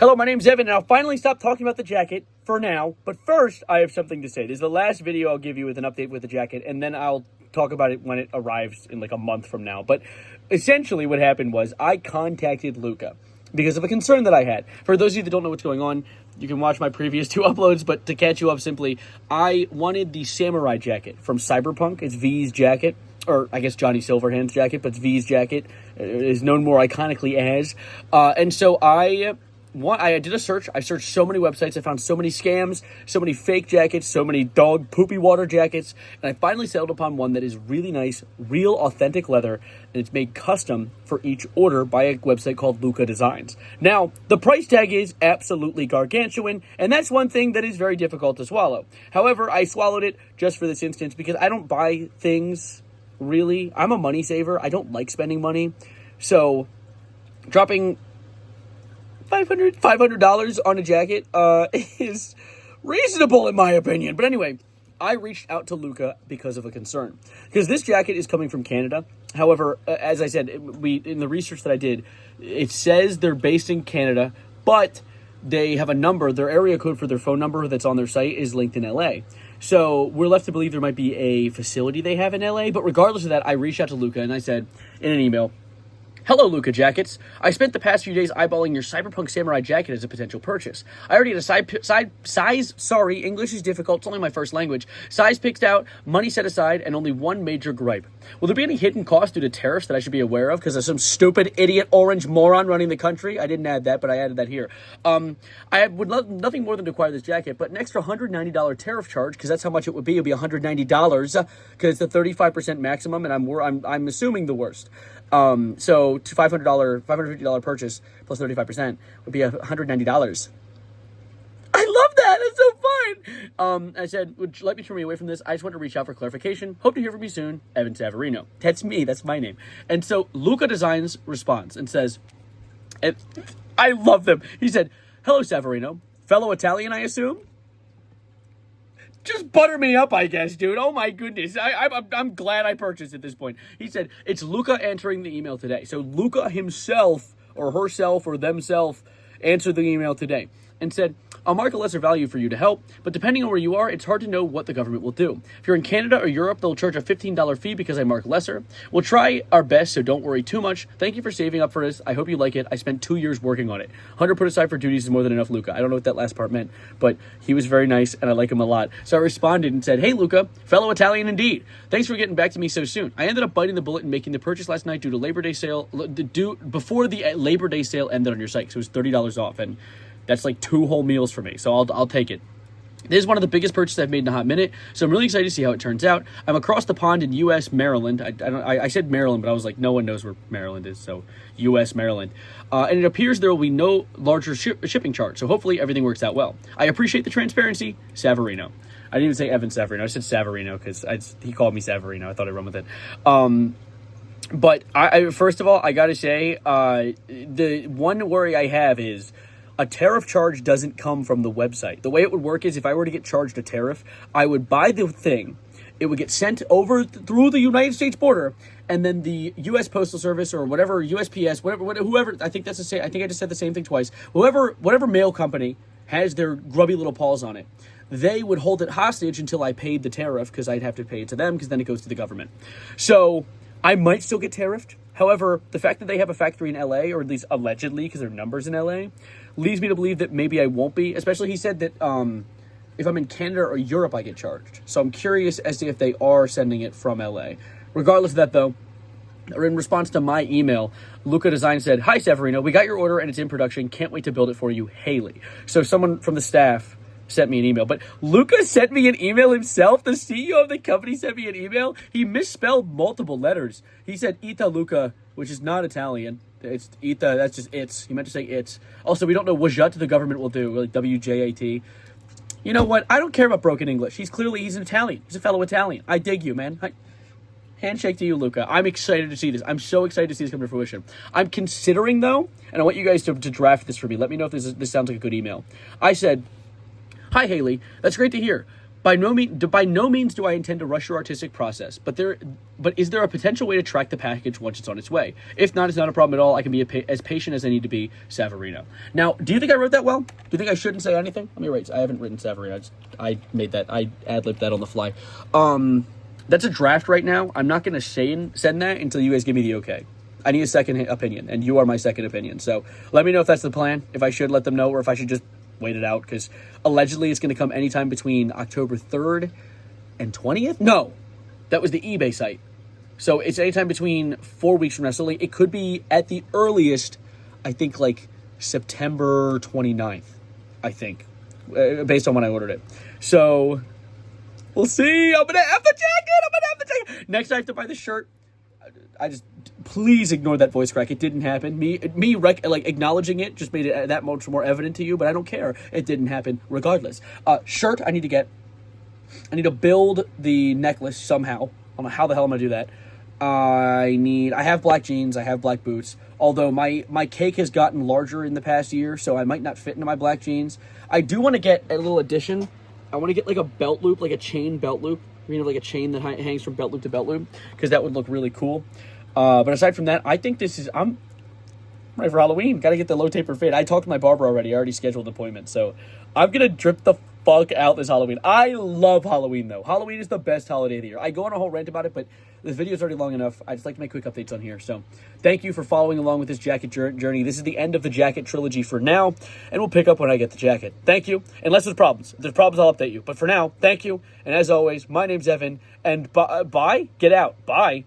Hello, my name's Evan, and I'll finally stop talking about the jacket for now. But first, I have something to say. This is the last video I'll give you with an update with the jacket, and then I'll talk about it when it arrives in like a month from now. But essentially what happened was I contacted Luca because of a concern that I had. For those of you that don't know what's going on, you can watch my previous 2 uploads, but to catch you up simply, I wanted the samurai jacket from Cyberpunk. It's V's jacket, or I guess Johnny Silverhand's jacket, but it's V's jacket. It is known more iconically as. And so I did a search. I searched so many websites. I found so many scams, so many fake jackets, so many dog poopy water jackets. And I finally settled upon one that is really nice, real authentic leather. And it's made custom for each order by a website called Luca Designs. Now, the price tag is absolutely gargantuan. And that's one thing that is very difficult to swallow. However, I swallowed it just for this instance because I don't buy things really. I'm a money saver. I don't like spending money. So dropping $500 on a jacket is reasonable in my opinion. But anyway, I reached out to Luca because of a concern. Because this jacket is coming from Canada. However, as I said, in the research that I did, it says they're based in Canada, but they have a number, their area code for their phone number that's on their site is linked in LA. So we're left to believe there might be a facility they have in LA. But regardless of that, I reached out to Luca and I said in an email, "Hello, Luca Jackets. I spent the past few days eyeballing your Cyberpunk Samurai jacket as a potential purchase. I already had a English is difficult, it's only my first language, size picked out, money set aside, and only one major gripe. Will there be any hidden cost due to tariffs that I should be aware of because of some stupid idiot orange moron running the country?" I didn't add that, but I added that here. I would love nothing more than to acquire this jacket, but an extra $190 tariff charge, because that's how much it would be. It would be $190 because it's the 35% maximum, and I'm assuming the worst. So to $550 purchase plus 35% would be $190. I love that. That's so fun. I said, "Would you like me to turn me away from this? I just want to reach out for clarification. Hope to hear from you soon, Evan Savarino." That's me. That's my name. And so Luca Designs responds and says, and I love them. He said, "Hello, Savarino. Fellow Italian, I assume?" Just butter me up, I guess, dude. Oh, my goodness. I'm glad I purchased at this point. He said, "It's Luca answering the email today." So Luca himself or herself or themself answered the email today and said, "I'll mark a lesser value for you to help, but depending on where you are, it's hard to know what the government will do. If you're in Canada or Europe, they'll charge a $15 fee because I mark lesser. We'll try our best, so don't worry too much. Thank you for saving up for this. I hope you like it. I spent 2 years working on it. 100 put aside for duties is more than enough, Luca." I don't know what that last part meant, but he was very nice, and I like him a lot. So I responded and said, "Hey, Luca, fellow Italian indeed. Thanks for getting back to me so soon. I ended up biting the bullet and making the purchase last night due to Labor Day sale, before the Labor Day sale ended on your site, so it was $30 off, and that's like 2 whole meals for me, so I'll take it. This is one of the biggest purchases I've made in a hot minute, so I'm really excited to see how it turns out. I'm across the pond in U.S. Maryland. I said Maryland, but I was like, no one knows where Maryland is, so U.S. Maryland. And it appears there will be no larger shipping charge, so hopefully everything works out well. I appreciate the transparency, Savarino." I didn't even say Evan Savarino. I said Savarino because he called me Savarino. I thought I'd run with it. But I first of all, I got to say, the one worry I have is a tariff charge doesn't come from the website. The way it would work is if I were to get charged a tariff, I would buy the thing, it would get sent over through the United States border, and then the U.S. Postal Service or whatever, USPS, whoever, I think I just said the same thing twice, whatever mail company has their grubby little paws on it, they would hold it hostage until I paid the tariff, because I'd have to pay it to them, because then it goes to the government. So I might still get tariffed. However, the fact that they have a factory in LA, or at least allegedly, because their numbers in LA, leads me to believe that maybe I won't be. Especially, he said that if I'm in Canada or Europe, I get charged. So I'm curious as to if they are sending it from LA. Regardless of that, though, or in response to my email, Luca Design said, "Hi, Savarino. We got your order and it's in production. Can't wait to build it for you, Haley." So someone from the staff sent me an email, but Luca sent me an email himself. The CEO of the company sent me an email. He misspelled multiple letters. He said Ita Luca, which is not Italian. It's Ita, that's just it's. He meant to say it's. Also, we don't know what the government will do, like WJAT. You know what? I don't care about broken English. He's an Italian. He's a fellow Italian. I dig you, man. Handshake to you, Luca. I'm excited to see this. I'm so excited to see this come to fruition. I'm considering, though, and I want you guys to draft this for me. Let me know if this sounds like a good email. I said, "Hi, Haley. That's great to hear. by no means do I intend to rush your artistic process, but is there a potential way to track the package once it's on its way? If not, it's not a problem at all. I can be as patient as I need to be, Savarino. Now, do you think I wrote that well? Do you think I shouldn't say anything? Let me write. I haven't written Savarino. I ad-libbed that on the fly. That's a draft right now. I'm not going to send that until you guys give me the okay. I need a second opinion, and you are my second opinion. So let me know if that's the plan, if I should let them know, or if I should just wait it out, because allegedly it's going to come anytime between October 3rd and 20th? No, that was the eBay site. So it's anytime between 4 weeks from now. So like, it could be at the earliest, I think, like September 29th, I think, based on when I ordered it. So we'll see. I'm going to have the jacket. Next, I have to buy the shirt. Please ignore that voice crack. It didn't happen. Acknowledging it just made it that much more evident to you, but I don't care. It didn't happen regardless. Shirt I need to get. I need to build the necklace somehow. I don't know how the hell I'm going to do that. I have black jeans. I have black boots. Although my cake has gotten larger in the past year, so I might not fit into my black jeans. I do want to get a little addition. I want to get like a belt loop, like a chain belt loop. You know, like a chain that hangs from belt loop to belt loop, because that would look really cool. But aside from that, I think I'm ready for Halloween. Got to get the low taper fade. I talked to my barber already. I already scheduled an appointment. So I'm going to drip the fuck out this Halloween. I love Halloween, though. Halloween is the best holiday of the year. I go on a whole rant about it, but the video's already long enough. I just like to make quick updates on here. So thank you for following along with this jacket journey. This is the end of the jacket trilogy for now, and we'll pick up when I get the jacket. Thank you. Unless there's problems. If there's problems, I'll update you. But for now, thank you. And as always, my name's Evan, and bye. Get out. Bye.